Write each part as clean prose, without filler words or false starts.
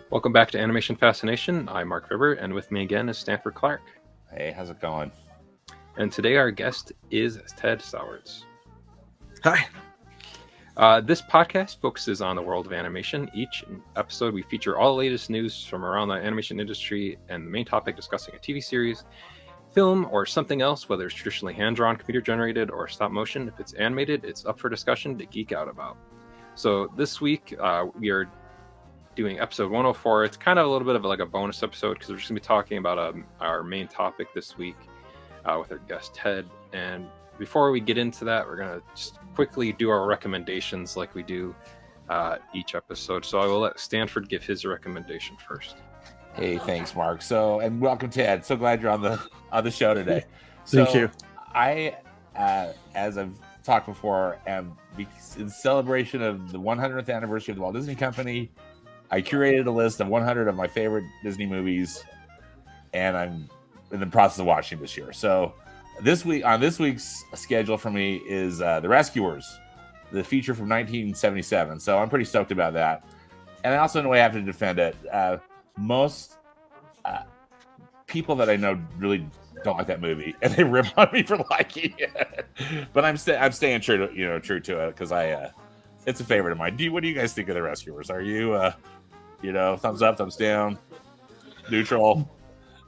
Welcome back to Animation Fascination. I'm Mark River, and with me again is Stanford Clark. Hey, how's it going? And today our guest is Ted Sowards. Hi. This podcast focuses on the world of animation. Each episode we feature all the latest news from around the animation industry and the main topic discussing a TV series, film, or something else, whether it's traditionally hand-drawn, computer-generated, or stop-motion. If it's animated, it's up for discussion to geek out about. So this week we are doing episode 104. It's kind of a little bit of like a bonus episode because we're just going to be talking about our main topic this week with our guest Ted. And before we get into that, we're going to just quickly do our recommendations like we do each episode. So I will let Stanford give his recommendation first. Hey, thanks, Mark. And welcome, Ted. So glad you're on the show today. Thank you. I, as I've talked before, am in celebration of the 100th anniversary of the Walt Disney Company. I curated a list of 100 of my favorite Disney movies, and I'm in the process of watching this year. So this week's schedule for me is The Rescuers, the feature from 1977. So I'm pretty stoked about that. And I also know I have to defend it. Most people that I know really don't like that movie, and they rip on me for liking it. But I'm staying true to it because it's a favorite of mine. What do you guys think of The Rescuers? Are you thumbs up, thumbs down, neutral?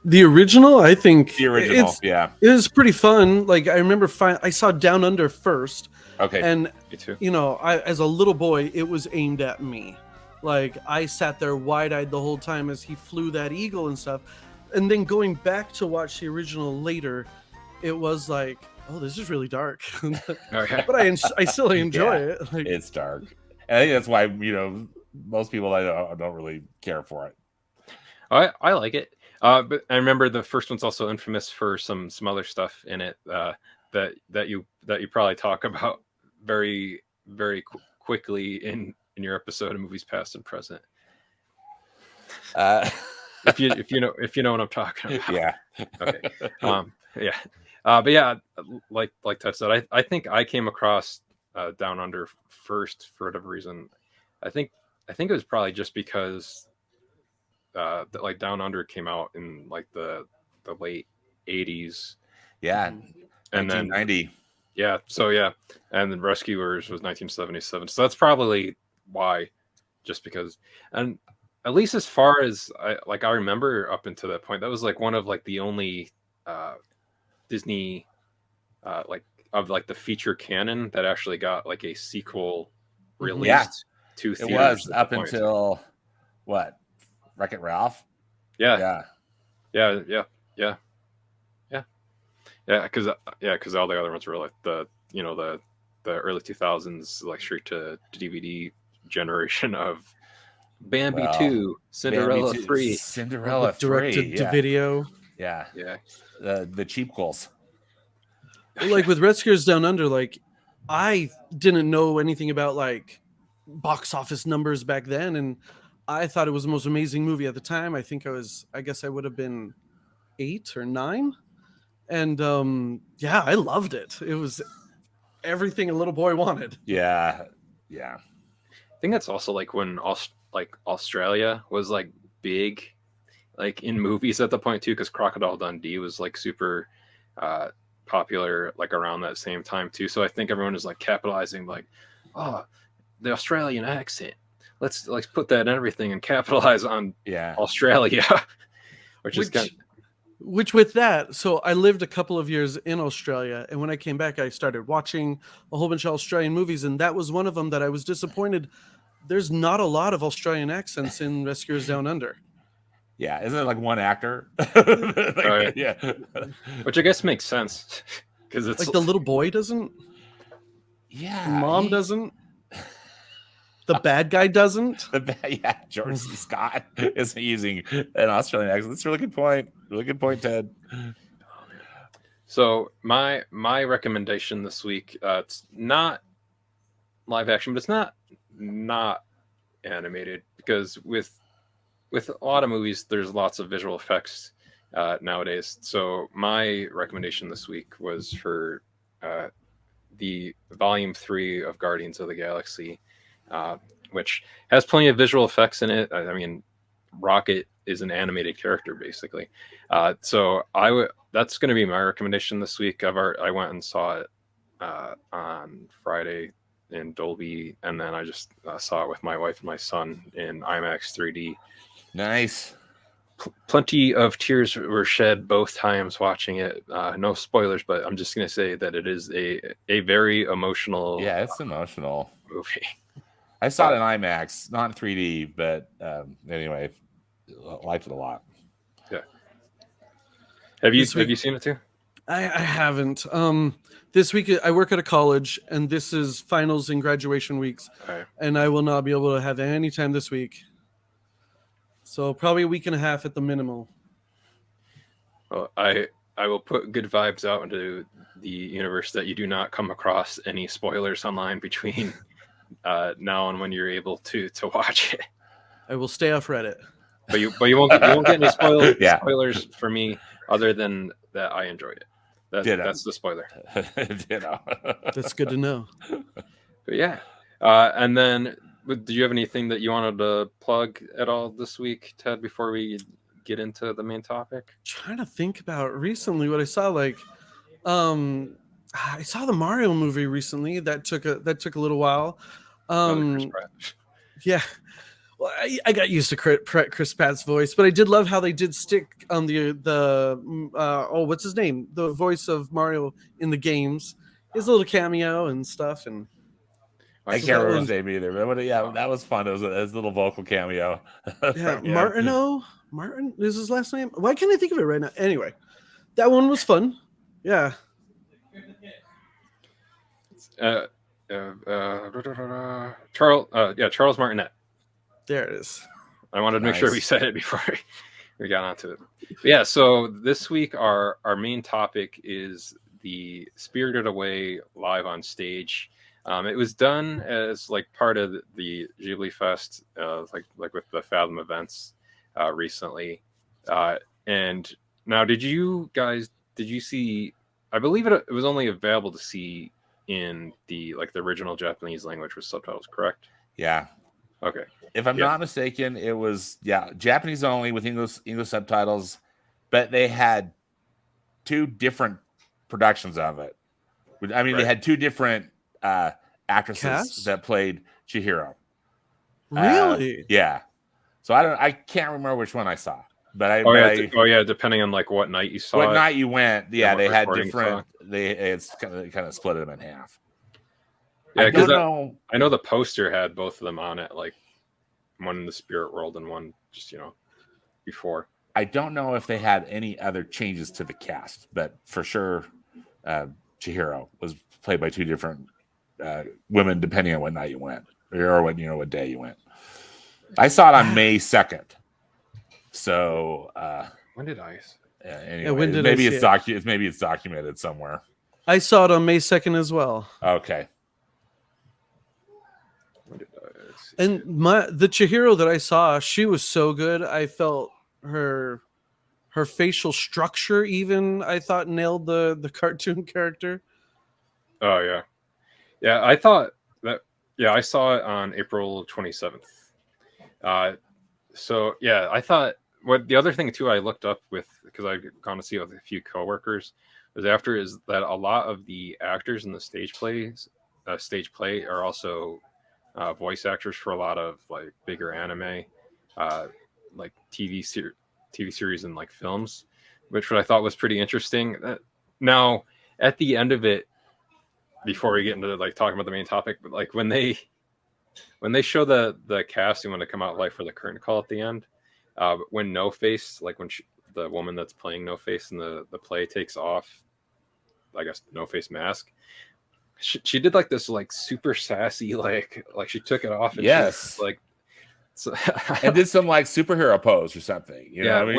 The original, I think. The original, yeah. It was pretty fun. Like, I remember I saw Down Under first. Okay. And, Me too. As a little boy, it was aimed at me. Like, I sat there wide-eyed the whole time as he flew that eagle and stuff. And then going back to watch the original later, it was like, oh, this is really dark. But I still enjoy it. Like, it's dark. And I think that's why, most people I know don't really care for it. I like it. But I remember the first one's also infamous for some other stuff in it that you probably talk about very, very quickly in your episode of Movies Past and Present. If you know what I'm talking about. Yeah. Okay. Yeah. But yeah, like Ted said, I think I came across Down Under first for whatever reason. I think it was probably just because that like Down Under came out in like the late 80s. Yeah. And 1990. then yeah, so yeah, and then Rescuers was 1977. So that's probably why, just because. And at least as far as I remember up until that point, that was like one of like the only Disney like of like the feature canon that actually got like a sequel released to theaters. It was up until what? Wreck-It Ralph? Yeah. Because all the other ones were like the early 2000s like straight to DVD generation of Bambi 2, Cinderella 3, Cinderella 3, directed to video. Yeah. The cheapquels. Like with Rescuers Down Under, like I didn't know anything about like box office numbers back then, and I thought it was the most amazing movie at the time. I guess I would have been 8 or 9. And I loved it. It was everything a little boy wanted. Yeah. I think that's also like when Australia was like big, like in movies at the point too, because Crocodile Dundee was like super popular like around that same time too. So I think everyone is like capitalizing like, oh, the Australian accent. Let's put that in everything and capitalize on Australia, Which with that, so I lived a couple of years in Australia, and when I came back, I started watching a whole bunch of Australian movies, and that was one of them that I was disappointed. There's not a lot of Australian accents in Rescuers Down Under. Yeah, isn't it like one actor? Yeah, which I guess makes sense because it's like the little boy doesn't. Yeah, mom doesn't. The bad guy doesn't. George C. Scott isn't using an Australian accent. That's a really good point. Really good point, Ted. So my recommendation this week, it's not live action, but it's not animated, because with a lot of movies, there's lots of visual effects nowadays. So my recommendation this week was for the Volume 3 of Guardians of the Galaxy. which has plenty of visual effects in it. I mean, Rocket is an animated character basically. So that's going to be my recommendation this week. I went and saw it on Friday in Dolby, and then I just saw it with my wife and my son in IMAX 3D. Nice. Plenty of tears were shed both times watching it. No spoilers, but I'm just going to say that it is a very emotional. Yeah, it's emotional movie. I saw it in IMAX, not in 3D, but anyway, liked it a lot. Yeah. Have you seen it too? I haven't. This week I work at a college, and this is finals and graduation weeks, and I will not be able to have any time this week. So probably a week and a half at the minimal. Well, I will put good vibes out into the universe that you do not come across any spoilers online between now and when you're able to watch it. I will stay off Reddit. But you won't get any spoilers for me other than that I enjoyed it. That's the spoiler. That's good to know. But yeah. And then do you have anything that you wanted to plug at all this week, Ted, before we get into the main topic? Trying to think about recently what I saw. Like, I saw the Mario movie recently. That took a little while. Yeah. Well, I got used to Chris Pratt's voice, but I did love how they did stick on what's his name? The voice of Mario in the games. His little cameo and stuff. And I can't remember his name either, but yeah, that was fun. It was a little vocal cameo. Yeah, Martin is his last name. Why can't I think of it right now? Anyway, that one was fun. Yeah. Charles Martinet. There it is. I wanted to make sure we said it before we got onto it. But yeah, so this week our main topic is the Spirited Away live on stage. It was done as like part of the Ghibli Fest, like with the Fathom events recently. And now, did you see? I believe it was only available to see in the original Japanese language with subtitles, correct? Yeah. Okay. If I'm not mistaken, it was Japanese only with English subtitles, but they had two different productions of it. I mean, They had two different actresses that played Chihiro. Really? Yeah. So I can't remember which one I saw, but depending on like what night you saw. What night you went? Yeah, they had different. It's kind of split them in half. Yeah, because I know the poster had both of them on it, like one in the spirit world and one just before. I don't know if they had any other changes to the cast, but for sure, Chihiro was played by two different women depending on what night you went or what day you went. I saw it on May 2nd. So when did I? Anyway, maybe it's documented somewhere. I saw it on May 2nd as well. Okay. And the Chihiro that I saw, she was so good. I felt her facial structure even, I thought, nailed the cartoon character. Oh yeah. Yeah, I thought that. Yeah, I saw it on April 27th. So yeah, I thought the other thing too I looked up because I'd gone to see it with a few coworkers was that a lot of the actors in the stage play are also voice actors for a lot of like bigger anime, like TV series and like films, which I thought was pretty interesting. Now, at the end of it, before we get into like talking about the main topic, but like when they show the casting when they come out live for the curtain call at the end, when No Face, like when the woman that's playing No Face in the play takes off, I guess, No Face mask. She did like this like super sassy like she took it off and and did some like superhero pose or something.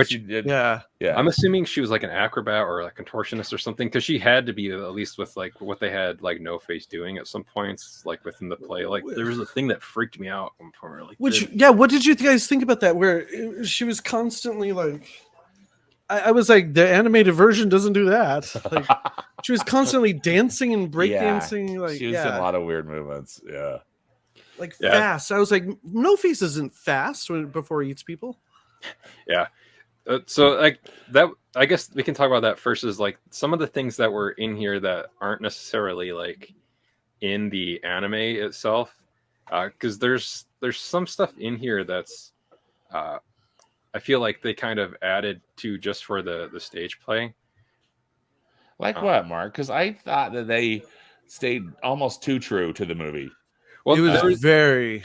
She did. Yeah. I'm assuming she was like an acrobat or a contortionist or something because she had to be, at least with like what they had like No Face doing at some points like within the play. Like there was a thing that freaked me out when what did you guys think about that? Where she was constantly like. I was like, the animated version doesn't do that. Like, she was constantly dancing and breakdancing. Like, she was in a lot of weird movements. Yeah. like Yeah. fast. I was like, No Face isn't fast before he eats people. Yeah. So like that, I guess we can talk about that first. Is like some of the things that were in here that aren't necessarily like in the anime itself, because there's some stuff in here that's I feel like they kind of added to just for the stage play. Like what, Mark? Because I thought that they stayed almost too true to the movie. Well, It was there Yeah.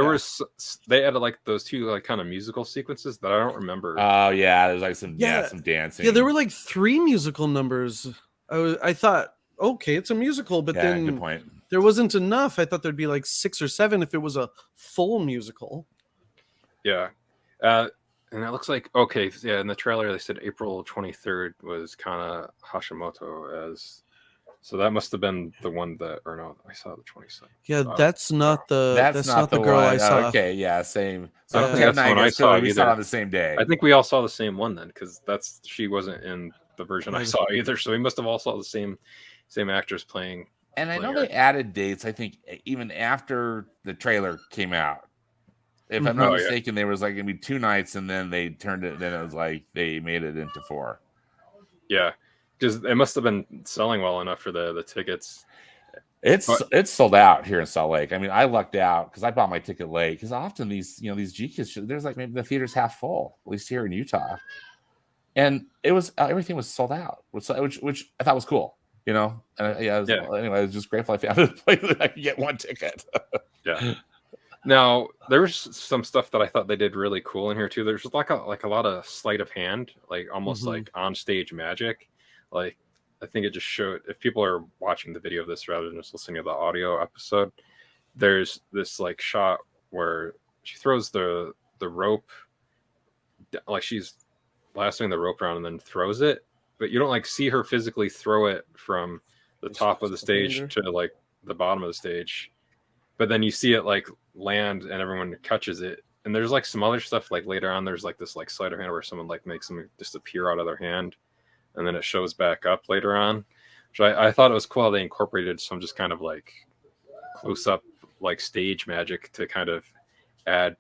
was they added like those two like kind of musical sequences that I don't remember. Oh yeah, there's like some some dancing. Yeah, there were like 3 musical numbers. I thought, okay, it's a musical, but Yeah, good then point. there wasn't enough. I thought there'd be like 6 or 7 if it was a full musical. Yeah. And it looks like, okay, yeah, in the trailer they said April 23rd was Kana Hashimoto as, so that must have been the one that, or no, I saw the 22nd. Yeah, So that's not the That's not the girl one. I saw. Okay, yeah, same. So I don't think Ted that's and the one I saw we saw it either. on the same day. I think we all saw the same one then, because she wasn't in the version I Yeah. saw either. So we must have all saw the same actors playing. And I know they added dates, I think, even after the trailer came out. If I'm not mistaken, there was like going to be 2 nights, and then they turned it. Then it was like they made it into 4. Yeah, because it must have been selling well enough for the tickets. It's sold out here in Salt Lake. I mean, I lucked out because I bought my ticket late. Because often these G-Kids, there's like maybe the theater's half full, at least here in Utah, and it was everything was sold out, which I thought was cool. And anyway, I was just grateful I found a place that I could get 1 ticket. Yeah. Now there was some stuff that I thought they did really cool in here too. There's like a lot of sleight of hand, like almost like on stage magic. Like I think it just showed, if people are watching the video of this rather than just listening to the audio episode, there's this like shot where she throws the rope, like she's lassoing the rope around and then throws it, but you don't like see her physically throw it from the top of the stage to like the bottom of the stage. But then you see it like land and everyone catches it. And there's like some other stuff like later on, there's like this like sleight of hand where someone like makes them disappear out of their hand. And then it shows back up later on. So I thought it was cool how they incorporated some just kind of like close up like stage magic to kind of add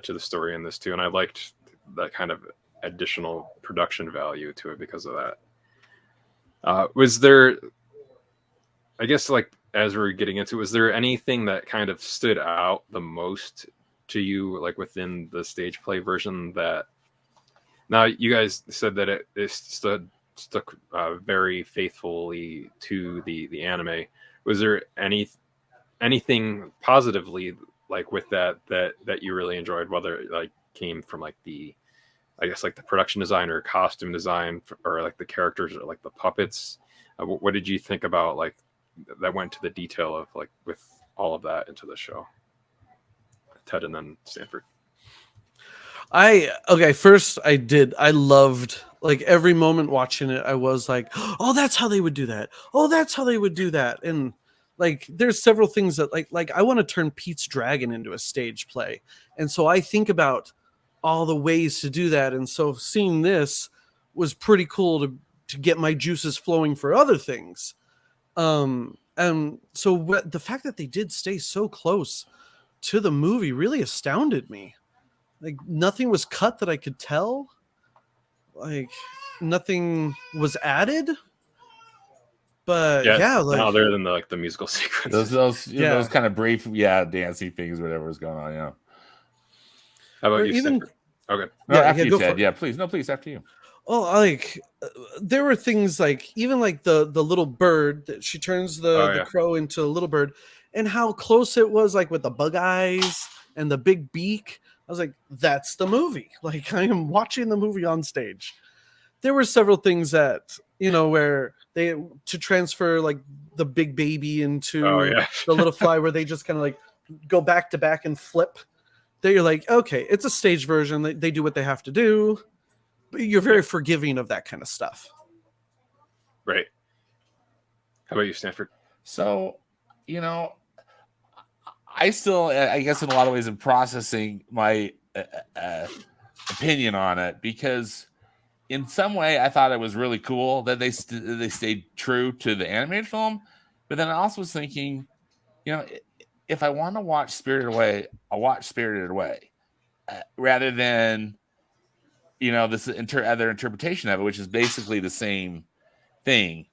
to the story in this too. And I liked that kind of additional production value to it because of that. Was there, I guess like, as we're getting into, was there anything that kind of stood out the most to you, like within the stage play version? That now you guys said that it stuck very faithfully to the anime. Was there anything positively like with that you really enjoyed, whether it like came from like the, I guess like the production design or costume design or like the characters or like the puppets? What did you think about like that went to the detail of like with all of that into the show? Ted and then Stanford. First I loved like every moment watching it. I was like, oh, that's how they would do that. Oh, that's how they would do that. And like there's several things that like I want to turn Pete's Dragon into a stage play. And so I think about all the ways to do that. And so seeing this was pretty cool to get my juices flowing for other things. And so the fact that they did stay so close to the movie really astounded me. Like nothing was cut that I could tell. Like nothing was added. But yeah, like other than the musical sequence, those kind of brief dancing things, whatever was going on. Yeah. How about you, Stanford? Okay. No, after you, Ted. Yeah, please. No, please, after you. Oh, like there were things like even like the little bird that she turns the crow into a little bird, and how close it was, like with the bug eyes and the big beak. I was like, that's the movie. Like I am watching the movie on stage. There were several things that where they to transfer like the big baby into the little fly, where they just kind of like go back to back and flip. That you're like, okay, it's a stage version. They do what they have to do. You're very forgiving of that kind of stuff. Right. How about you, Stanford? So, I still, I guess in a lot of ways, am processing my opinion on it, because in some way I thought it was really cool that they stayed true to the animated film. But then I also was thinking, if I want to watch Spirited Away, I'll watch Spirited Away rather than this other interpretation of it, which is basically the same thing.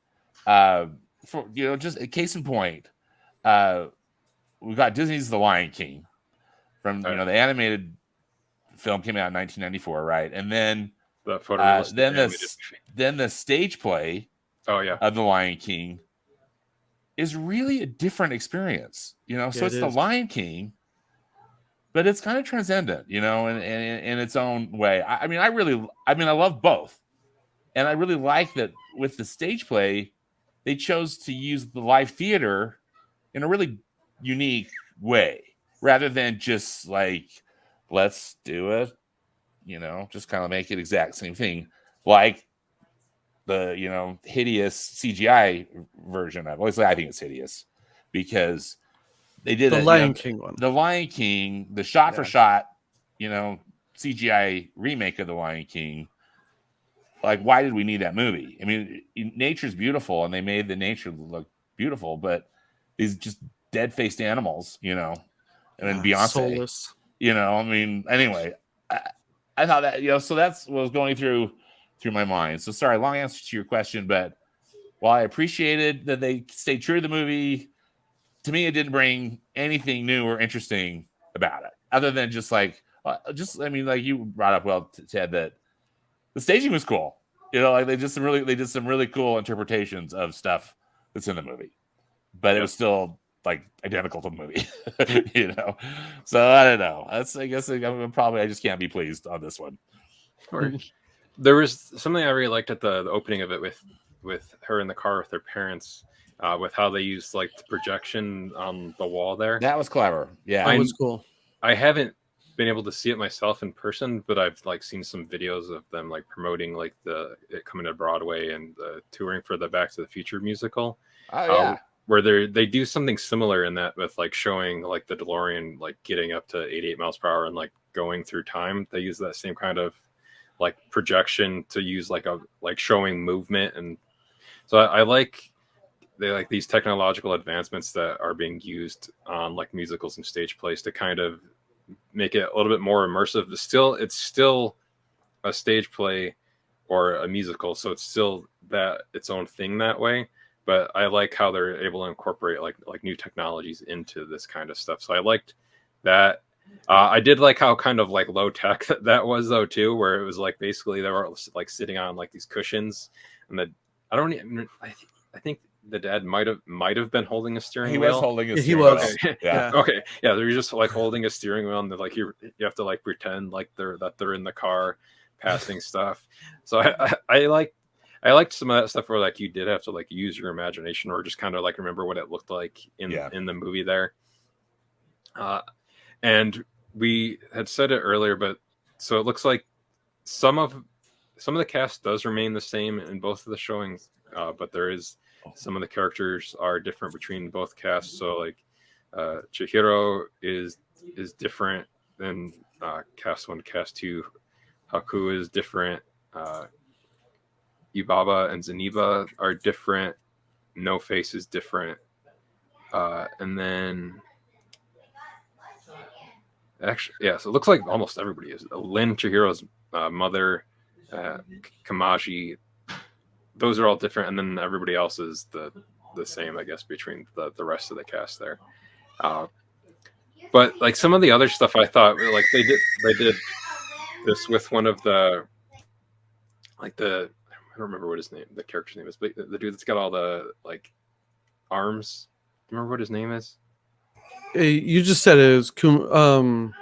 For just a case in point, we've got Disney's The Lion King from the animated film came out in 1994, right? And then then the stage play of The Lion King is really a different experience, so it's The Lion King, but it's kind of transcendent, in its own way. I love both, and I really like that with the stage play they chose to use the live theater in a really unique way rather than just like, let's do it, just kind of make it exact same thing like the hideous CGI version of it. At least I think it's hideous because they did the Lion King one. The Lion King, the shot for shot, CGI remake of The Lion King. Like, why did we need that movie? I mean, nature's beautiful, and they made the nature look beautiful, but these just dead-faced animals, and then Beyonce, soulless. Anyway, I thought that, so that's what was going through my mind. So sorry, long answer to your question, but while I appreciated that they stayed true to the movie, to me, it didn't bring anything new or interesting about it, other than just like you brought up well, Ted, that the staging was cool. Like they did some really cool interpretations of stuff that's in the movie, but it was still like identical to the movie, So I don't know. I guess I just can't be pleased on this one. There was something I really liked at the opening of it with her in the car with her parents, with how they used like the projection on the wall there. That was clever. Yeah, that was cool. I haven't been able to see it myself in person, but I've like seen some videos of them like promoting like it coming to Broadway and touring for the Back to the Future musical. Where they do something similar in that with like showing like the DeLorean like getting up to 88 miles per hour and like going through time. They use that same kind of like projection to use like showing movement, and so I like these technological advancements that are being used on like musicals and stage plays to kind of make it a little bit more immersive. It's still a stage play or a musical, so it's still its own thing that way. But I like how they're able to incorporate like new technologies into this kind of stuff. So I liked that. I did like how kind of like low tech that was though too, where it was like basically they were like sitting on like these cushions, and I think the dad might have been holding a steering wheel. He was holding a steering wheel. Okay. Yeah. Okay. Yeah, they're just like holding a steering wheel, and like you have to like pretend like they're in the car passing stuff. So I liked some of that stuff where like you did have to like use your imagination or just kind of like remember what it looked like in the movie there. And we had said it earlier, but so it looks like some of the cast does remain the same in both of the showings, but there is some of the characters are different between both casts. So like Chihiro is different than cast 1 to cast 2. Haku is different. Yubaba and Zeniba are different. No Face is different. And then actually, yeah, so it looks like almost everybody is. Lin, Chihiro's mother, Kamaji, those are all different, and then everybody else is the same, I guess, between the rest of the cast there. But like some of the other stuff, I thought like they did this with one of the I don't remember what the character's name is, but the dude that's got all the like arms. Do you remember what his name is? You just said it was Kumaji.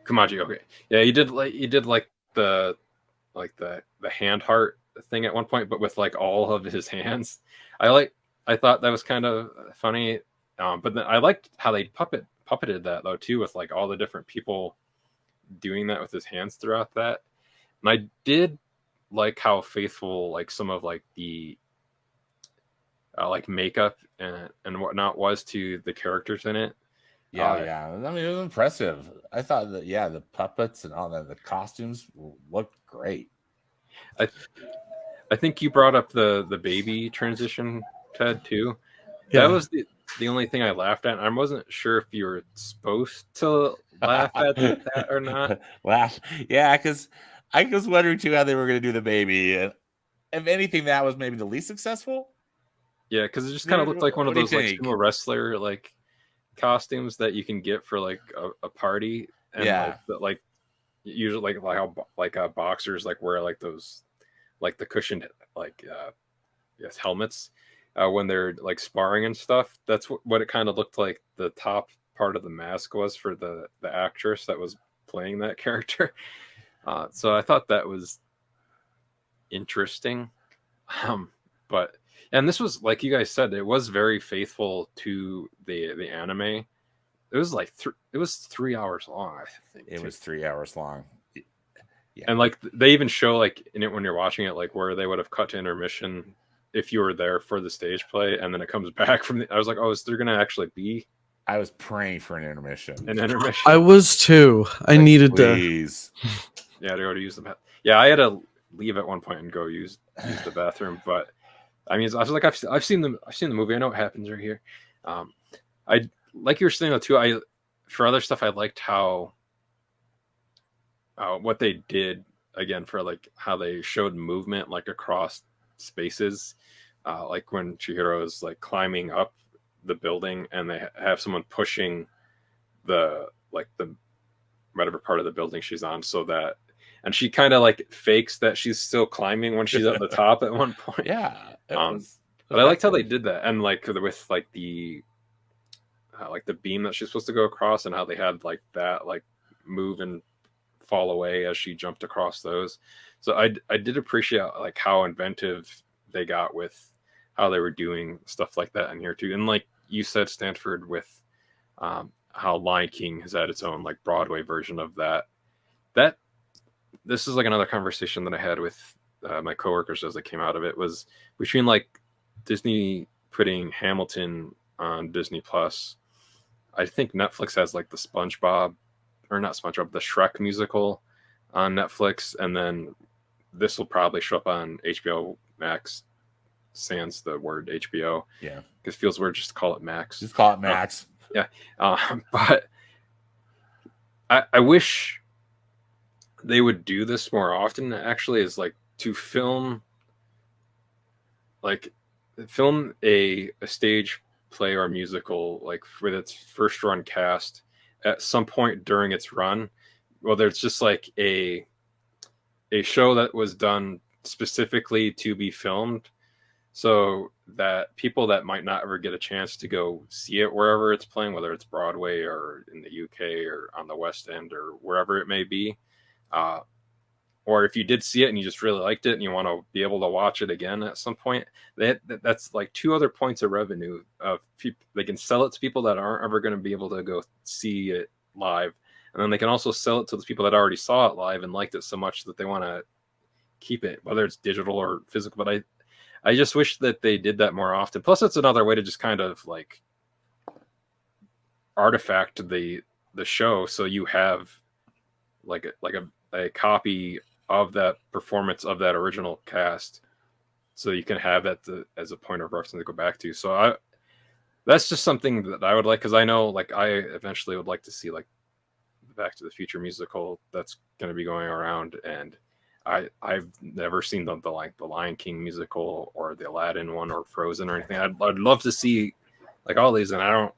Kamaji, okay. Yeah, he did like the hand heart thing at one point, but with like all of his hands. I thought that was kind of funny. But then I liked how they puppeted that though too, with like all the different people doing that with his hands throughout that. And I did like how faithful like some of like the like makeup and whatnot was to the characters in it. Yeah. I mean, it was impressive. I thought that the puppets and all that, the costumes looked great. I think you brought up the baby transition, Ted, too. Yeah. the only thing I laughed at, I wasn't sure if you were supposed to laugh at that or not. Laugh, yeah, because I was wondering too how they were going to do the baby. And if anything, that was maybe the least successful. Yeah, because it just kind of looked like one of What do you those like think? sumo wrestler like costumes that you can get for like a party, and Yeah. like usually like how boxers like wear like those like the cushioned like yes helmets when they're like sparring and stuff. That's what it kind of looked like. The top part of the mask was for the actress that was playing that character. So I thought that was interesting. But and this was like you guys said, it was very faithful to the anime. It was like it was 3 hours long, I think. It was 3 hours long. Yeah. And like they even show like in it when you're watching it, like where they would have cut to intermission if you were there for the stage play, and then it comes back from I was like, oh, is there gonna actually be I was praying for an intermission. I was too. I needed please. Yeah, to go to use the bathroom. Yeah, I had to leave at one point and go use the bathroom, but I mean, I was like, I've seen the movie. I know what happens right here. I like you were saying though too. I for other stuff, I liked how what they did again for like how they showed movement like across spaces, like when Chihiro is like climbing up the building and they have someone pushing the whatever part of the building she's on, so that and she kind of like fakes that she's still climbing when she's at the top at one point. Yeah. But I liked how they did that, and like with like the beam that she's supposed to go across, and how they had like that like move and fall away as she jumped across those. So I did appreciate like how inventive they got with how they were doing stuff like that in here too. And like you said, Stanford, with how Lion King has had its own like Broadway version of that. This is like another conversation that I had with my coworkers as I came out of it, was between like Disney putting Hamilton on Disney Plus. I think Netflix has like the SpongeBob, or not SpongeBob, the Shrek musical on Netflix, and then this will probably show up on HBO Max, sans the word HBO. Yeah, because it feels weird just to call it Max. Just call it Max. But I wish they would do this more often. Actually, is like to film a stage play or musical like with its first run cast at some point during its run, whether it's just like a show that was done specifically to be filmed, so that people that might not ever get a chance to go see it wherever it's playing, whether it's Broadway or in the UK or on the West End or wherever it may be, or if you did see it and you just really liked it and you want to be able to watch it again at some point, that's like two other points of revenue. They can sell it to people that aren't ever going to be able to go see it live, and then they can also sell it to the people that already saw it live and liked it so much that they want to keep it, whether it's digital or physical. But I just wish that they did that more often. Plus, it's another way to just kind of like artifact the show, so you have like a copy of that performance of that original cast, so you can have that as a point of reference to go back to. So that's just something that I would like, because I know like I eventually would like to see like the Back to the Future musical that's going to be going around, and I've never seen the Lion King musical or the Aladdin one or Frozen or anything. I'd love to see like all these, and I don't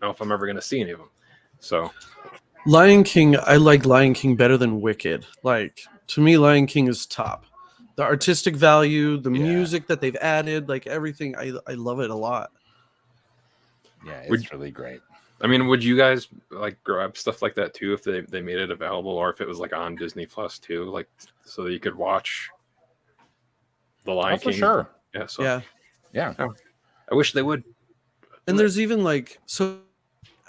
know if I'm ever going to see any of them. So Lion King, I like Lion King better than Wicked. Like, to me, Lion King is top. The artistic value, the music that they've added, like everything, I love it a lot. Yeah, it's really great. I mean, would you guys like grab stuff like that too if they made it available, or if it was like on Disney Plus too, like so that you could watch the Lion King? For sure. Yeah. So, yeah. I wish they would. And there's even like, so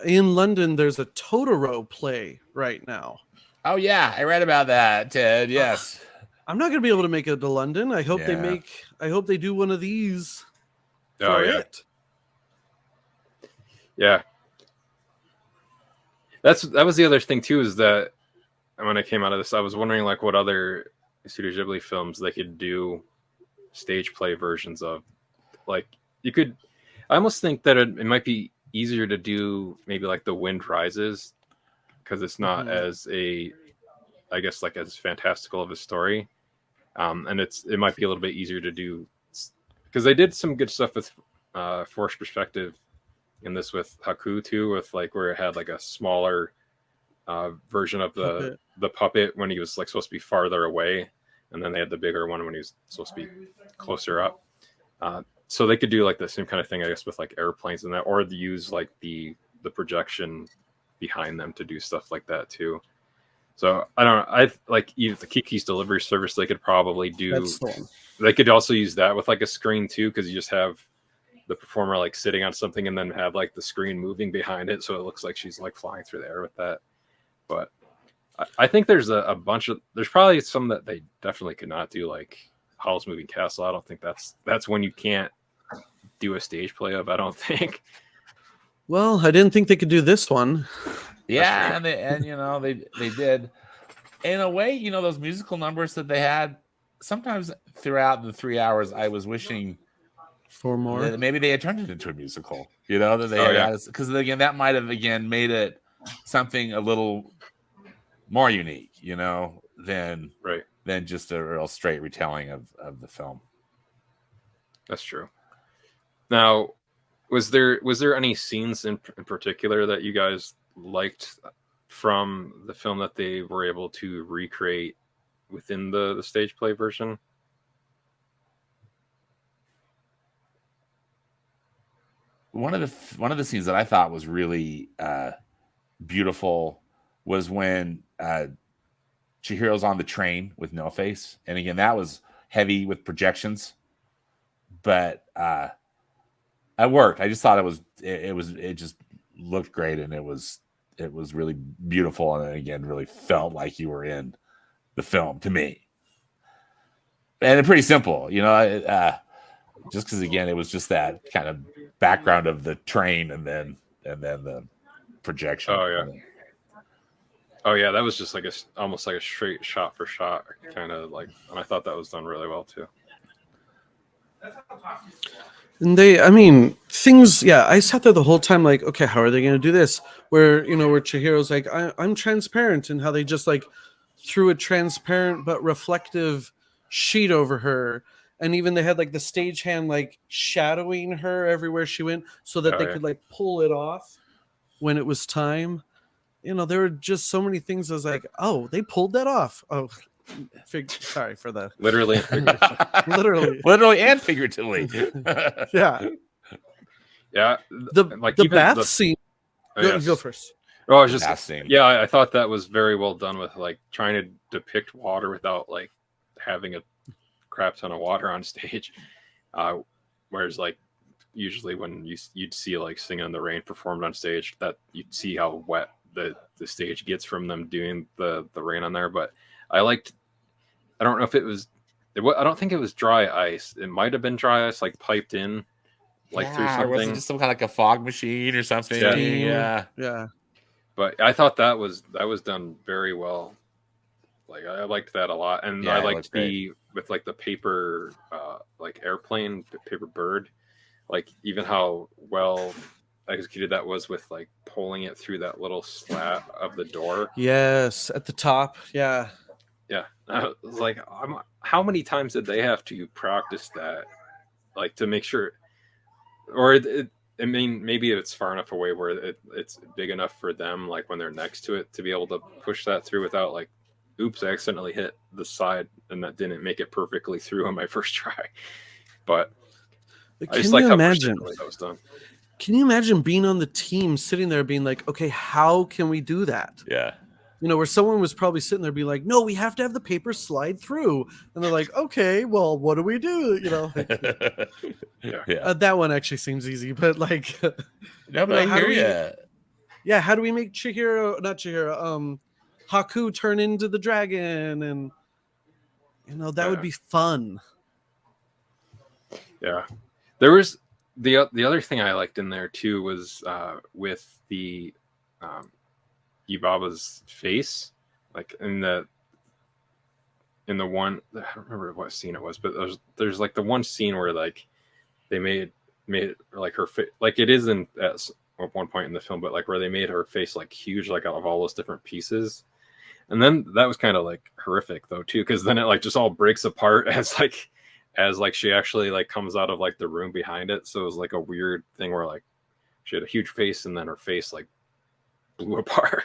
in London, there's a Totoro play right now. Oh yeah, I read about that, Ted. Yes. I'm not gonna be able to make it to London. I hope I hope they do one of these for it. Yeah. That was the other thing too, is that when I came out of this, I was wondering like what other Studio Ghibli films they could do stage play versions of. Like you could, I almost think that it might be easier to do maybe like The Wind Rises, because it's not as I guess like as fantastical of a story, and it might be a little bit easier to do because they did some good stuff with forced perspective in this with Haku too, with like where it had like a smaller version of the puppet when he was like supposed to be farther away, and then they had the bigger one when he was supposed to be closer up. So they could do like the same kind of thing, I guess, with like airplanes and that, or use like the projection behind them to do stuff like that too. So I don't know. I like the Kiki's delivery service. They could probably do. That's the one. They could also use that with like a screen too, because you just have the performer like sitting on something and then have like the screen moving behind it, so it looks like she's like flying through the air with that. But I think there's a bunch of there's probably some that they definitely could not do, like Howl's Moving Castle. I don't think that's one you can't do a stage play of. I don't think. Well, I didn't think they could do this one. Yeah, and you know they did in a way. You know those musical numbers that they had. Sometimes throughout the 3 hours, I was wishing for more. That maybe they had turned it into a musical. You know that they because again that might have made it something a little more unique. You know than just a real straight retelling of the film. That's true. Now, was there any scenes in particular that you guys liked from the film that they were able to recreate within the stage play version? One of the scenes that I thought was really beautiful was when Chihiro's on the train with No Face, and again that was heavy with projections, but it worked. I just thought it just looked great, and it was really beautiful, and again really felt like you were in the film to me. And it's pretty simple, you know, just because again it was just that kind of background of the train and then the projection. Oh yeah, that was just like almost like a straight shot for shot kind of like, and I thought that was done really well too. And things, I sat there the whole time like, okay, how are they going to do this? Where Chihiro's like, I'm transparent, and how they just like threw a transparent but reflective sheet over her. And even they had like the stagehand like shadowing her everywhere she went so that they could like pull it off when it was time. You know, there were just so many things. I was like, oh, they pulled that off. Oh, sorry for the literally and figuratively. literally and figuratively. Yeah. The bath scene. Go first. Oh, I was just I thought that was very well done with like trying to depict water without like having a crap ton of water on stage. Whereas like usually when you'd see like Singing in the Rain performed on stage, that you'd see how wet the stage gets from them doing the rain on there. But I don't know if I don't think it was dry ice. It might have been dry ice, like piped in, like through something. Or was it just some kind of like a fog machine or something? Yeah. But I thought that was done very well. Like I liked that a lot, and I liked with like the paper, like airplane, paper bird, like even how well executed that was with like pulling it through that little slat of the door. Yes, at the top. Yeah. I was like, how many times did they have to practice that, like to make sure? Or maybe it's far enough away where it's big enough for them, like when they're next to it, to be able to push that through without like, oops, I accidentally hit the side and that didn't make it perfectly through on my first try. But I just like how precisionally that was done. Can you imagine being on the team, sitting there being like, okay, how can we do that? Yeah. You know, where someone was probably sitting there being like, no, we have to have the paper slide through. And they're like, okay, well, what do we do? You know, that one actually seems easy, but like, no, but I hear you. Yeah. How do we make Haku turn into the dragon? And, you know, that would be fun. Yeah. There was the other thing I liked in there too was with the Yubaba's face, like in the one, I don't remember what scene it was, but there's like the one scene where like they made made like her face like it isn't at one point in the film, but like where they made her face like huge, like out of all those different pieces. And then that was kind of like horrific though too, because then it like just all breaks apart as like she actually like comes out of like the room behind it. So it was like a weird thing where like she had a huge face and then her face like blew apart.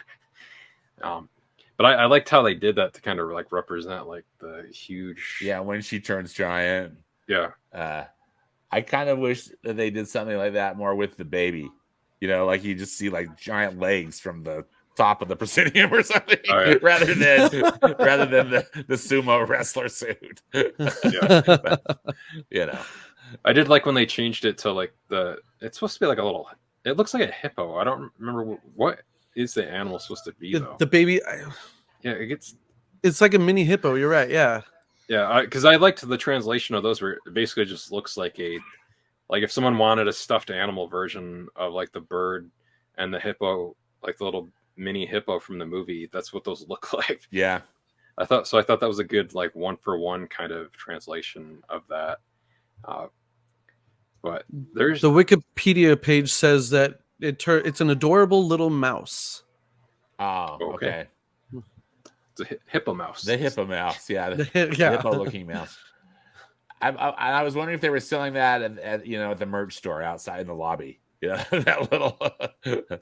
But I liked how they did that to kind of like represent like the huge. Yeah, when she turns giant. Yeah. I kind of wish that they did something like that more with the baby. You know, like you just see like giant legs from the top of the proscenium or something, rather than the sumo wrestler suit. But, you know, I did like when they changed it to like it's supposed to be like a little. It looks like a hippo. I don't remember what is the animal supposed to be though. The baby. Yeah, It's like a mini hippo. You're right. Yeah. Yeah, because I liked the translation of those where it basically just looks like if someone wanted a stuffed animal version of like the bird and the hippo, like the little mini hippo from the movie, that's what those look like. Yeah. I thought that was a good like 1-for-1 kind of translation of that. But there's the Wikipedia page says that it's an adorable little mouse. Oh, okay. It's a hippo mouse. The hippo mouse, yeah. The hippo-looking mouse. I was wondering if they were selling that at the merch store outside in the lobby. Yeah, that little.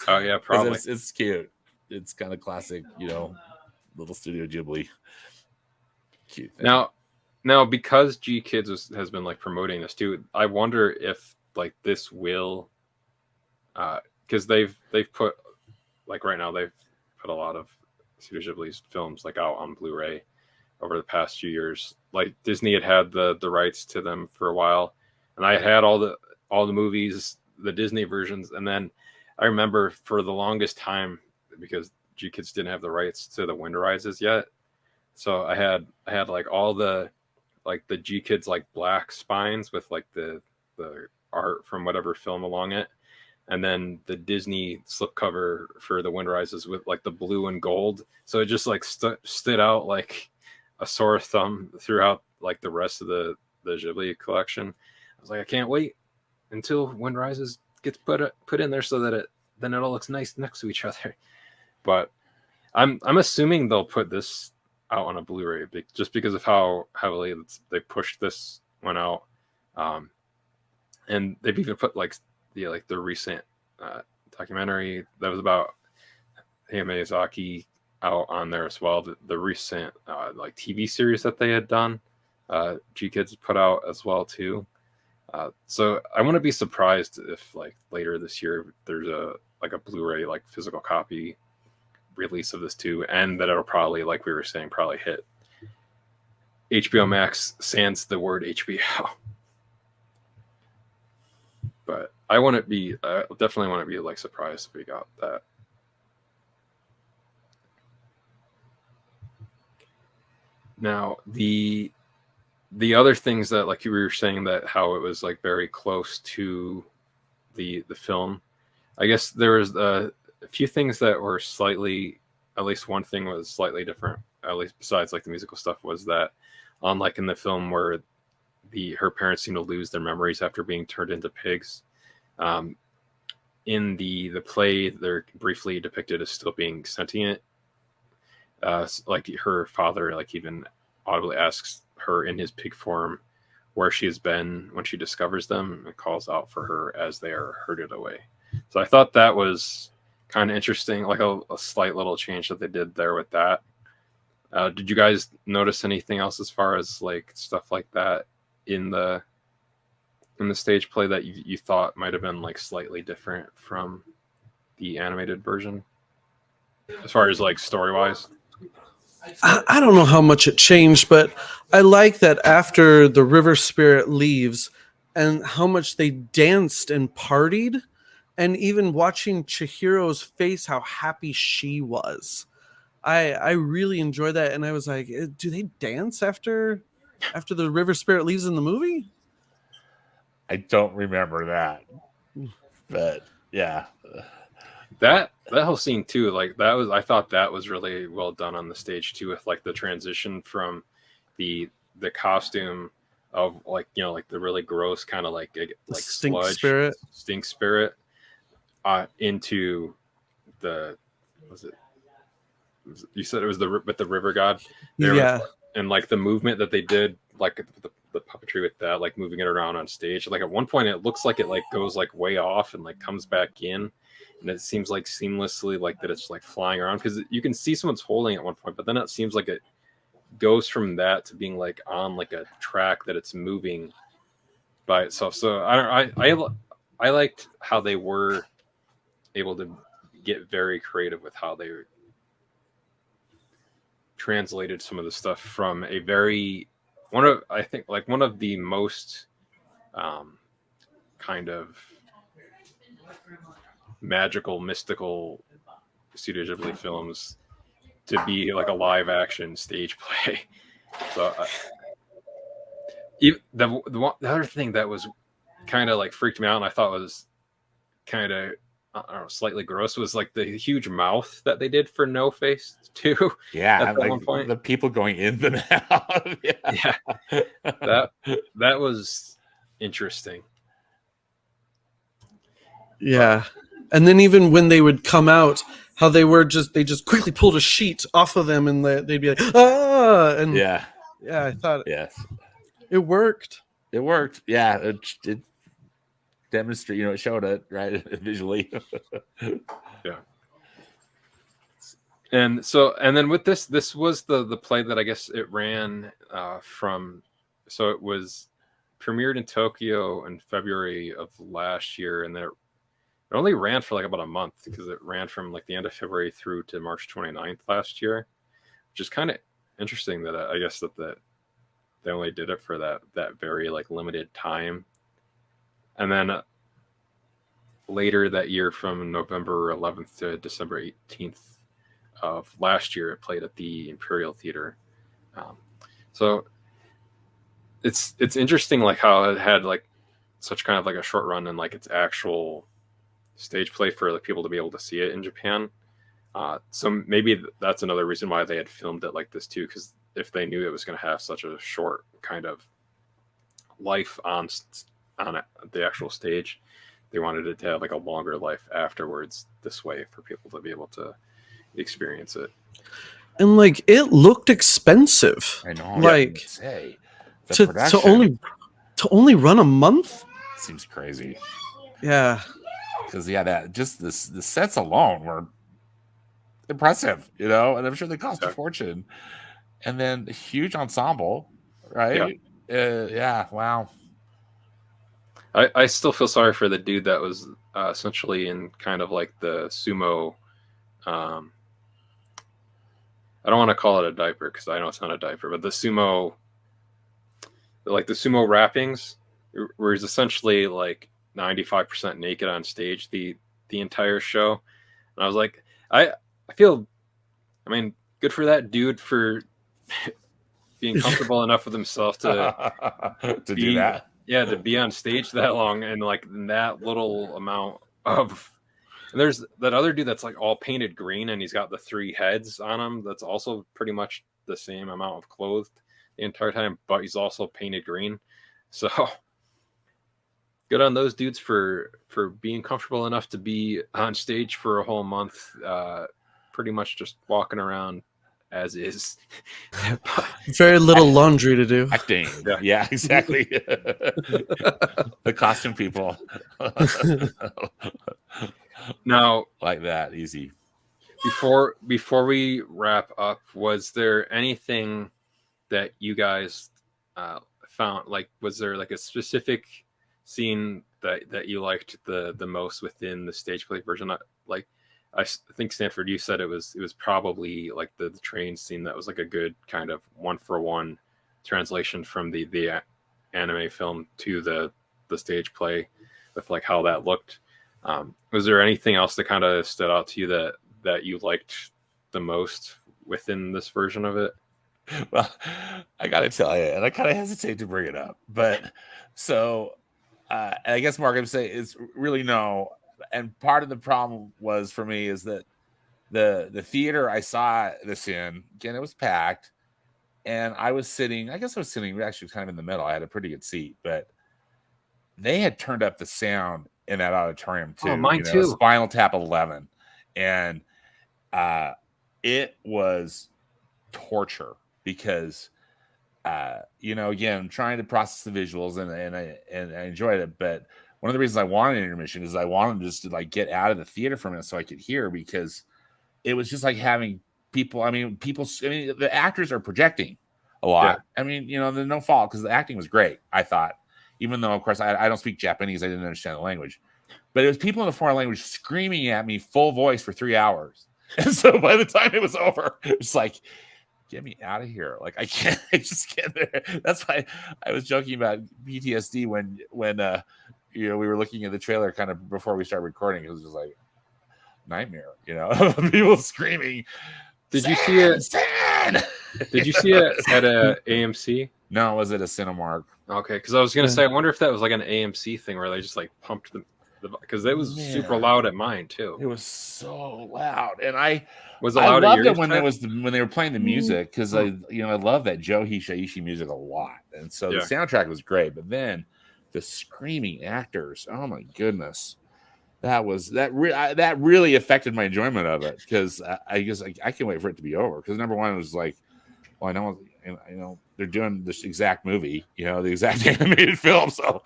Oh yeah, probably. It's cute. It's kind of classic, little Studio Ghibli. Cute thing. Now, because G Kids has been like promoting this too, I wonder if like this will, because they've put like right now they've put a lot of Studio Ghibli's films like out on Blu-ray over the past few years. Like Disney had the rights to them for a while, and I had all the movies, the Disney versions, and then I remember for the longest time because G Kids didn't have the rights to the Wind Rises yet, so I had like all the G Kids like black spines with like the art from whatever film along it. And then the Disney slipcover for the Wind Rises with like the blue and gold. So it just like stood out like a sore thumb throughout like the rest of the Ghibli collection. I was like, I can't wait until Wind Rises gets put in there so that then it all looks nice next to each other. But I'm assuming they'll put this out on a Blu-ray just because of how heavily they pushed this one out. And they've even put like the recent documentary that was about Hayao Miyazaki out on there as well. The recent like TV series that they had done, G Kids put out as well too. So I wouldn't be surprised if like later this year there's a Blu-ray like physical copy release of this too, and that it'll probably, like we were saying, probably hit HBO Max sans the word HBO. But I definitely wouldn't be like surprised if we got that. Now the other things that like you were saying that how it was like very close to the film, I guess there was a few things that were slightly, at least one thing was slightly different, at least besides like the musical stuff, was that unlike in the film where her parents seem to lose their memories after being turned into pigs, in the play they're briefly depicted as still being sentient. Like her father like even audibly asks her in his pig form where she has been when she discovers them and calls out for her as they are herded away. So I thought that was kind of interesting, like a slight little change that they did there with that. Did you guys notice anything else as far as like stuff like that in the stage play that you thought might have been like slightly different from the animated version as far as like story wise? I don't know how much it changed, but I like that after the river spirit leaves and how much they danced and partied, and even watching Chihiro's face, how happy she was. I really enjoyed that, and I was like, do they dance after the river spirit leaves in the movie? I don't remember that, but yeah. That whole scene too, like I thought that was really well done on the stage too, with like the transition from the costume of like like the really gross kind of like stink sludge spirit. stink spirit into the you said it was the river god there, Yeah. and like the movement that they did, like the puppetry with that, like moving it around on stage, like at one point it looks like it like goes like way off and like comes back in, and it seems like seamlessly like that it's like flying around, because you can see someone's holding at one point, but then it seems like it goes from that to being like on like a track that it's moving by itself. So I liked how they were able to get very creative with how they translated some of the stuff from a very one of the most kind of magical, mystical Studio Ghibli films to be like a live action stage play. So the other thing that was kind of like freaked me out and I thought was kind of, I don't know, slightly gross was like the huge mouth that they did for No Face too. Yeah, at like one point. the people going in the mouth. Yeah. That was interesting. Yeah. And then even when they would come out, how they just quickly pulled a sheet off of them and they'd be like, ah, and yeah, I thought yes, it worked. it worked. Yeah, it demonstrated, it showed it right visually. Yeah. And then with this was the play that I guess it ran so it was premiered in Tokyo in February of last year, and then it only ran for like about a month, because it ran from like the end of February through to March 29th last year, which is kind of interesting that I guess that they only did it for that very like limited time. And then later that year, from November 11th to December 18th of last year, it played at the Imperial Theater. So it's interesting like how it had like such kind of like a short run and like its actual stage play for like people to be able to see it in Japan. So maybe that's another reason why they had filmed it like this too, because if they knew it was going to have such a short kind of life on the actual stage, they wanted it to have like a longer life afterwards this way for people to be able to experience it. And like it looked expensive. I know. Like say to only run a month seems crazy. Yeah. Because that just the sets alone were impressive, and I'm sure they cost a fortune. And then a huge ensemble, right? Yeah. Wow. I still feel sorry for the dude that was essentially in kind of like the sumo. I don't want to call it a diaper because I know it's not a diaper, but the sumo wrappings, where he's essentially like 95% naked on stage the entire show. And I was like, I mean, good for that dude for being comfortable enough with himself to do that. Yeah, to be on stage that long and like that little amount of. And there's that other dude that's like all painted green and he's got the 3 heads on him. That's also pretty much the same amount of clothed the entire time, but he's also painted green. So good on those dudes for being comfortable enough to be on stage for a whole month, pretty much just walking around as is. Very little laundry to do. Acting. Yeah, exactly. The costume people. Now, like that, easy. Before we wrap up, was there anything that you guys found? Like, was there like a specific scene that you liked the most within the stage play version? Like, I think Stanford, you said it was probably like the train scene that was like a good kind of 1-for-1 translation from the anime film to the stage play with like how that looked. Was there anything else that kind of stood out to you that you liked the most within this version of it? Well, I gotta tell you, and I kind of hesitate to bring it up, but so I guess Mark, I'm saying is really no. And part of the problem was for me is that the theater I saw this in, again, it was packed, and I was sitting. I guess I was sitting actually kind of in the middle. I had a pretty good seat, but they had turned up the sound in that auditorium too. Oh, mine you know, too. Spinal Tap 11, and it was torture because you know, again, I'm trying to process the visuals and I enjoyed it, but one of the reasons I wanted an intermission is I wanted just to like get out of the theater for a minute so I could hear, because it was just like having people. I mean, the actors are projecting a lot. Yeah. I mean, you know, there's no fault because the acting was great, I thought, even though, of course, I don't speak Japanese. I didn't understand the language, but it was people in the foreign language screaming at me full voice for 3 hours. And so by the time it was over, it's like, get me out of here. Like, I can't, I just can't. That's why I was joking about PTSD when you know, we were looking at the trailer kind of before we started recording. It was just like nightmare, you know, people screaming. Did you see it? Stan! Did you see it at a AMC? No, it was at a Cinemark. Okay, because I was gonna say, I wonder if that was like an AMC thing where they just like pumped the because it was super loud at mine too. It was so loud, and I loved it when when they were playing the music, because I love that Joe Hisaishi music a lot, and so the soundtrack was great. But then the screaming actors, oh my goodness, that really affected my enjoyment of it, because I can't wait for it to be over. Because number one, it was like, well, I know they're doing this exact movie, you know, the exact animated film, so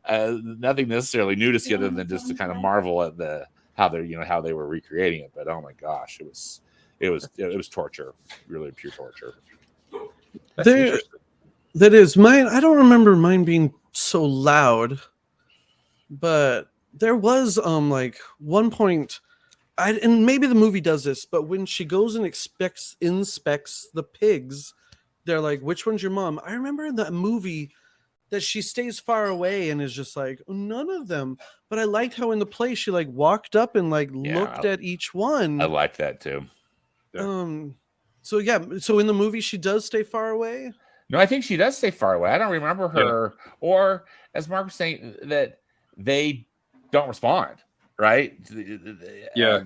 nothing necessarily new to see other than just to kind of marvel at how they were recreating it. But oh my gosh, it was torture, really pure torture. That is mine. I don't remember mine being so loud, but there was like one point, and maybe the movie does this, but when she goes and inspects the pigs, they're like, which one's your mom? I remember in that movie that she stays far away and is just like, none of them. But I liked how in the play she like walked up and like looked at each one. I liked that too. Yeah. So in the movie she does stay far away. No, I think she does stay far away. I don't remember her, or as Mark was saying, that they don't respond, right? Yeah,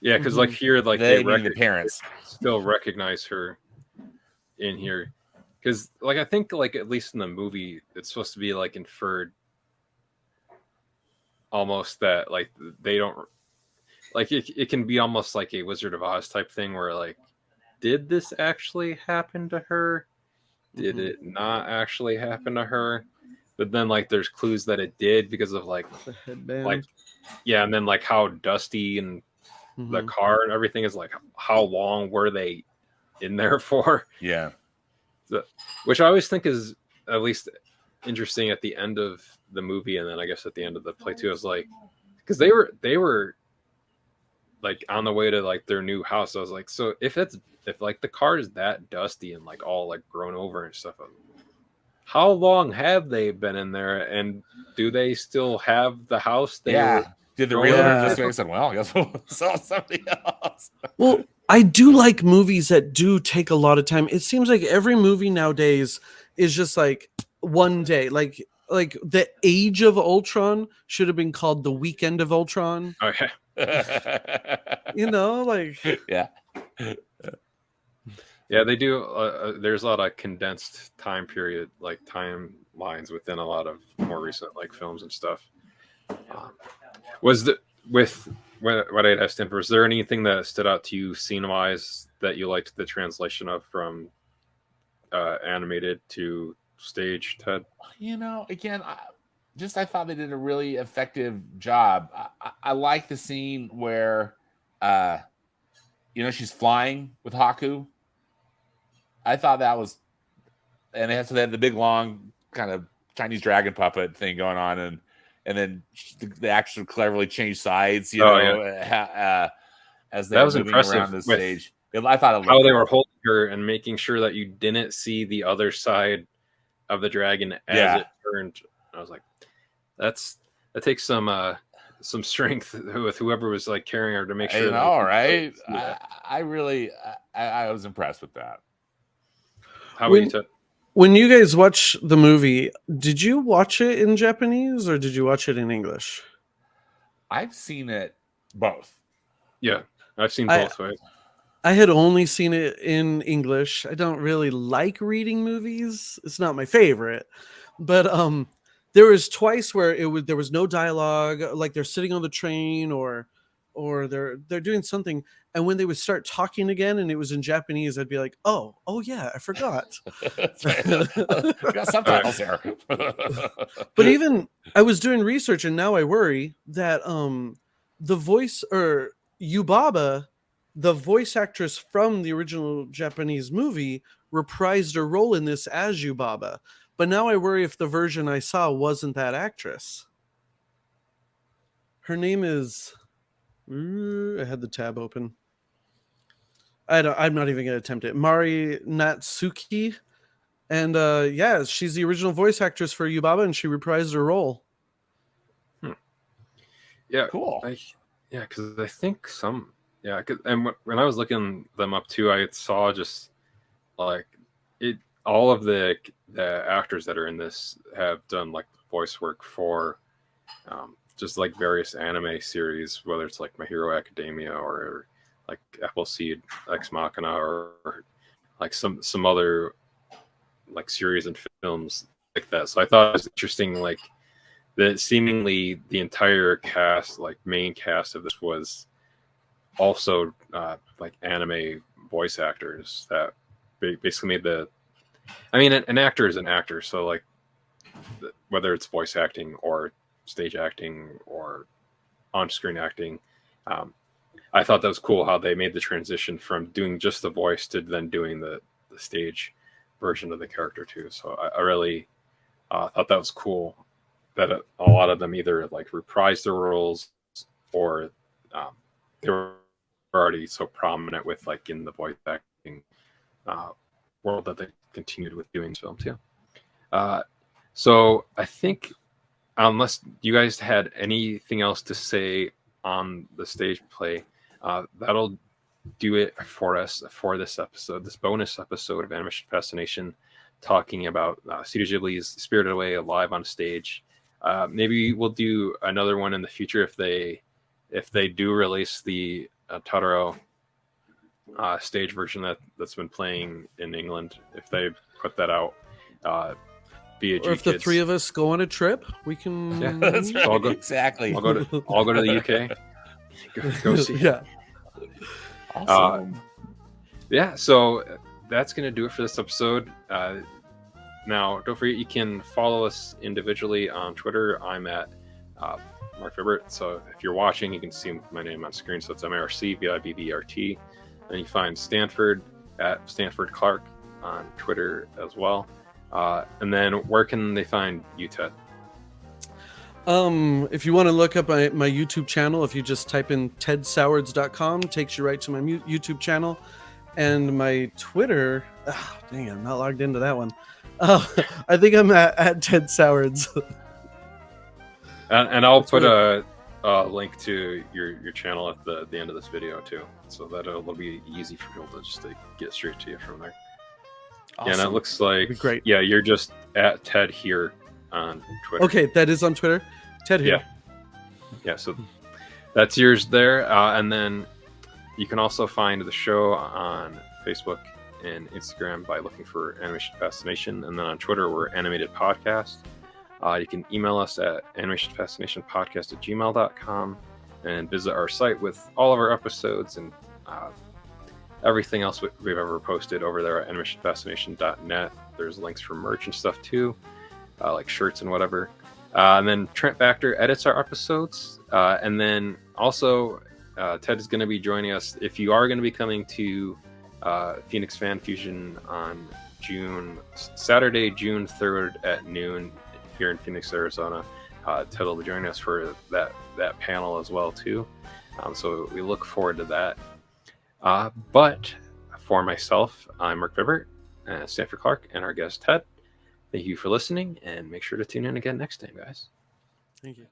because like here, like they the parents still recognize her in here, because like I think like at least in the movie it's supposed to be like inferred almost that like they don't like it can be almost like a Wizard of Oz type thing where like, did this actually happen to her? Did it not actually happen to her? But then like there's clues that it did because of like the headband. Like and then like how dusty and the car and everything is, like how long were they in there for? Yeah. Which I always think is at least interesting at the end of the movie, and then I guess at the end of the play too. I was like, because they were like on the way to like their new house. I was like, so if like the car is that dusty and like all like grown over and stuff, how long have they been in there, and do they still have the house? Did the realtor just make said, well, I guess we'll sell something else? Well, I do like movies that do take a lot of time. It seems like every movie nowadays is just like one day. Like the Age of Ultron should have been called The Weekend of Ultron. Okay. You know, like yeah, they do. There's a lot of condensed time period, like timelines within a lot of more recent like films and stuff. With what I asked him, was there anything that stood out to you scene wise that you liked the translation of from animated to stage, Ted? You know, again, I thought they did a really effective job. I like the scene where, she's flying with Haku. I thought that was, and they had the big long kind of Chinese dragon puppet thing going on, and then the actors cleverly changed sides, as they were moving around the stage. I thought how they were holding her and making sure that you didn't see the other side of the dragon as it turned. I was like, that takes some strength with whoever was like carrying her to make sure. Right? I was impressed with that. How about you, Ted? When you guys watch the movie, did you watch it in Japanese or did you watch it in English? I've seen it both. Yeah, I've seen both. Right? I had only seen it in English. I don't really like reading movies. It's not my favorite. But there was twice where there was no dialogue, like they're sitting on the train or they're doing something, and when they would start talking again and it was in Japanese, I'd be like, "Oh, yeah, I forgot." That's right. We got subtitles here. But even I was doing research and now I worry that the voice or Yubaba, the voice actress from the original Japanese movie, reprised a role in this as Yubaba. But now I worry if the version I saw wasn't that actress. Her name is I had the tab open. I'm not even going to attempt it. Mari Natsuki. And yeah, she's the original voice actress for Yubaba, and she reprised her role. Yeah, cool. Because I think and when I was looking them up too, I saw just like it. All of the actors that are in this have done like voice work for just like various anime series, whether it's like My Hero Academia or like Appleseed Ex Machina or like some other like series and films like that. So I thought it was interesting, like that seemingly the entire cast, like main cast of this, was also like anime voice actors that basically made the. I mean, an actor is an actor, so like whether it's voice acting or stage acting or on-screen acting, I thought that was cool how they made the transition from doing just the voice to then doing the stage version of the character too. So I really thought that was cool that a lot of them either like reprised their roles or they were already so prominent with like in the voice acting world that they continued with doing film too. So I think unless you guys had anything else to say on the stage play, that'll do it for us for this episode, this bonus episode of Animation Fascination, talking about Studio Ghibli's Spirited Away live on stage. Maybe we'll do another one in the future if they do release the Totoro stage version that's been playing in England. If they put that out via G or if the Kids. three of us go on a trip, we can. Yeah, that's right. I'll go, exactly. I'll go to the UK. Go see. Yeah. Awesome. Yeah, so that's going to do it for this episode. Now, don't forget, you can follow us individually on Twitter. I'm at Mark Vibbert. So if you're watching, you can see my name on screen. So it's MARCVIBBRT. And you find Stanford at Stanford Clark on Twitter as well. And then where can they find you, Ted? If you want to look up my YouTube channel, if you just type in tedsowards.com, takes you right to my YouTube channel. And my Twitter, dang it, I'm not logged into that one. I think I'm at Ted Sowards. And I'll put a link to your channel at the end of this video too, so that it'll be easy for people to get straight to you from there. Awesome. Yeah, and it looks like great. Yeah, you're just at Ted here on Twitter. Okay, that is on Twitter. Ted here. Yeah. So that's yours there, and then you can also find the show on Facebook and Instagram by looking for Animation Fascination, and then on Twitter we're Animated Podcast. You can email us at animationfascinationpodcast@gmail.com and visit our site with all of our episodes and everything else we've ever posted over there at animationfascination.net. There's links for merch and stuff too, like shirts and whatever. And then Trent Baxter edits our episodes. And then also Ted is going to be joining us if you are going to be coming to Phoenix Fan Fusion on Saturday, June 3rd at noon here in Phoenix, Arizona. Ted will be joining us for that panel as well too. So we look forward to that. But for myself, I'm Mark Vibbert, Stanford Clark, and our guest Ted. Thank you for listening, and make sure to tune in again next time, guys. Thank you.